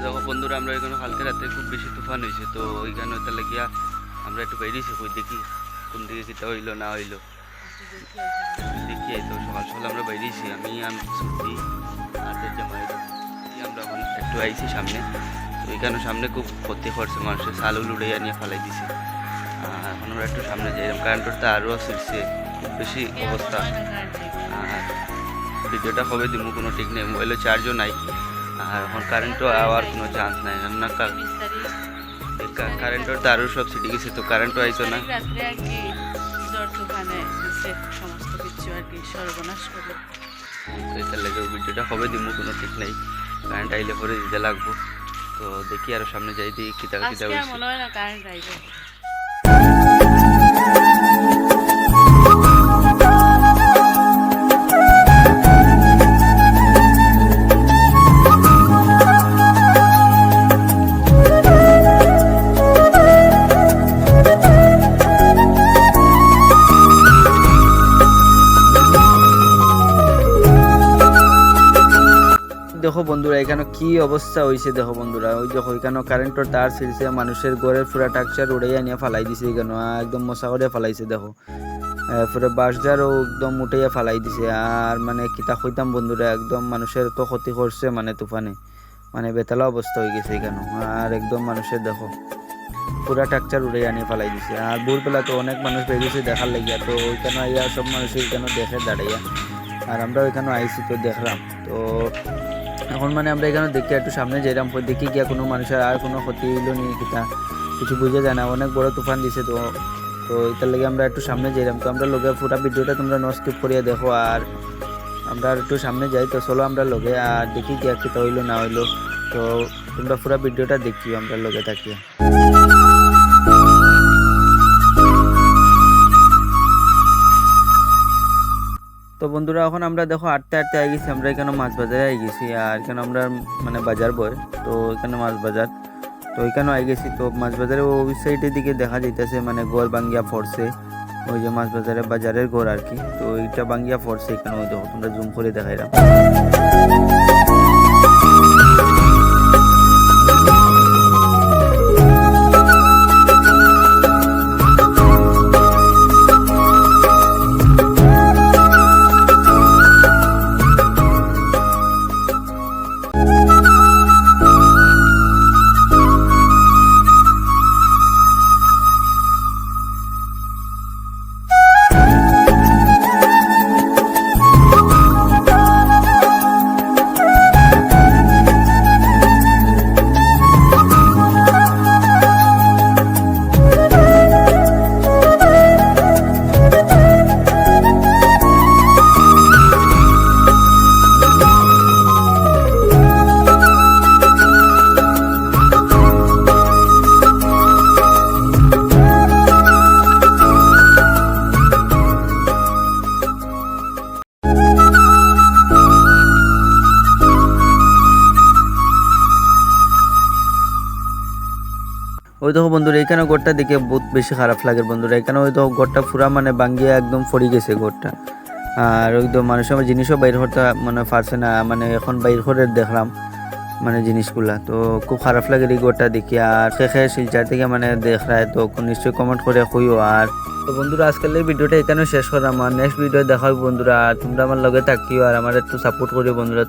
দেখো বন্ধুরা, আমরা এখানে কালকে রাতে খুব বেশি তুফান হয়েছে, তো ওইখানে ওইটা লাগিয়া আমরা একটু বেরিয়েছি, কই দেখি কোন দিকে কিতা হইলো না হইলো দেখি। তো সকাল সকাল আমরা বেরিয়েছি, আমি সত্যি আর জামাইর আমরা এখন একটু আইছি সামনে। তো ওইখানে সামনে খুব ক্ষতি করছে, মানুষের সালু লুড়াইয়া নিয়ে ফালাই দিছে। এখন আমরা একটু সামনে যাই, কারেন্টের তো আরও ছিঁড়ছে, খুব বেশি অবস্থা। আর ভিডিওটা কবে দিব কোনো ঠিক নেই, মোবাইলে চার্জও নাই, আর এখন কারেন্টও আওয়ার কোনো চান্স নাই। না কারেন্টের তো আরও সব ছিটে গেছে, তো কারেন্টও আইতো না। তো এটার লাগে ভিডিওটা কবে দিব কোনো ঠিক নেই, কারেন্ট আইলে পরে দিতে লাগবো। তো দেখি আরো সামনে যাই, দিই কিতা কিতা হয়েছে। দেখো বন্ধুরা, এখানে কি অবস্থা হয়েছে দেখো বন্ধুরা, ওই দেখো এখানে কারেন্টের তার ছিঁড়ছে, মানুষের ঘরের পুরা টাকচার উড়াইয়া নিয়ে ফালাই দিছে, এখানে একদম মশা করে ফালাইছে। দেখো পুরো বাঁশঝাড়ও একদম উঠাইয়া ফালাই দিছে। আর মানে কিতা কইতাম বন্ধুরা, একদম মানুষের তো ক্ষতি করছে মানে তুফানে, মানে বেতালা অবস্থা হয়ে গেছে এখানে। আর একদম মানুষের দেখো পুরা টাকচার উড়াইয়া নিয়ে ফালাই দিছে। আর ভোরবেলা তো অনেক মানুষ বেরিয়েছে দেখার লাগিয়া, তো ওইখানে আইয়া সব মানুষ এখানে দেখে দাঁড়াইয়া, আর আমরা ওইখানে আইছি তো দেখলাম। তো এখন মানে আমরা এখানে দেখি একটু সামনে যাইলাম, দেখি গিয়া কোনো মানুষের আর কোনো ক্ষতি হইলো নি কিতা কিছু বুঝে যায় না, অনেক বড় তুফান দিছে। তো তো এটার লাগে আমরা একটু সামনে যাইলাম। তো আমরা লোকে পুরো ভিডিওটা তোমরা নো স্কিপ করিয়া দেখো, আর আমরা একটু সামনে যাই। তো চলো আমরা লোকে আর দেখি গিয়া কিতা হইলো না হইলো, তো তোমরা পুরো ভিডিওটা দেখিও আমরা লোকে থাকিয়া। তো বন্ধুরা, এখন আমরা দেখো আটতে আই গেছি, আমরা এখানে মাছ বাজারে আই গেছি। আর এখানে আমরা মানে বাজার বয়, তো এখানে মাছ বাজার, তো ওইখানেও আই গেছি। তো মাছ বাজারে ওই সাইডের দিকে দেখা যাইতেছে মানে ঘর ভাঙ্গিয়া পড়ছে, ওই যে মাছ বাজারে বাজারের ঘর আর কি। তো এইটা ভাঙ্গিয়া পড়ছে এখানে, ওই দেখো তোমরা জুম করে দেখাইলাম। ওই দেখো বন্ধুরা, এখানে ঘরটা দেখে বহুত বেশি খারাপ লাগে বন্ধুরা। এখানে ওই দেখো ঘরটা পুরা মানে ভাঙ্গিয়া একদম ফড়ি গেছে ঘরটা। আর ওই তো মানুষের জিনিসও বাইর করতে মানে পারছে না, মানে এখন বাইর করে দেখলাম মানে জিনিসগুলা। তো খুব খারাপ লাগে এই ঘরটা দেখি। আর শেষে শিলচার থেকে মানে দেখায়, তো নিশ্চয়ই কমেন্ট করে কইও। আর তো বন্ধুরা, আজকের এই ভিডিওটা এখানেও শেষ করলাম, আর নেক্সট ভিডিও দেখাবো বন্ধুরা। আর তোমরা আমার লগে থাকিও আর আমার একটু সাপোর্ট করিও বন্ধুরা।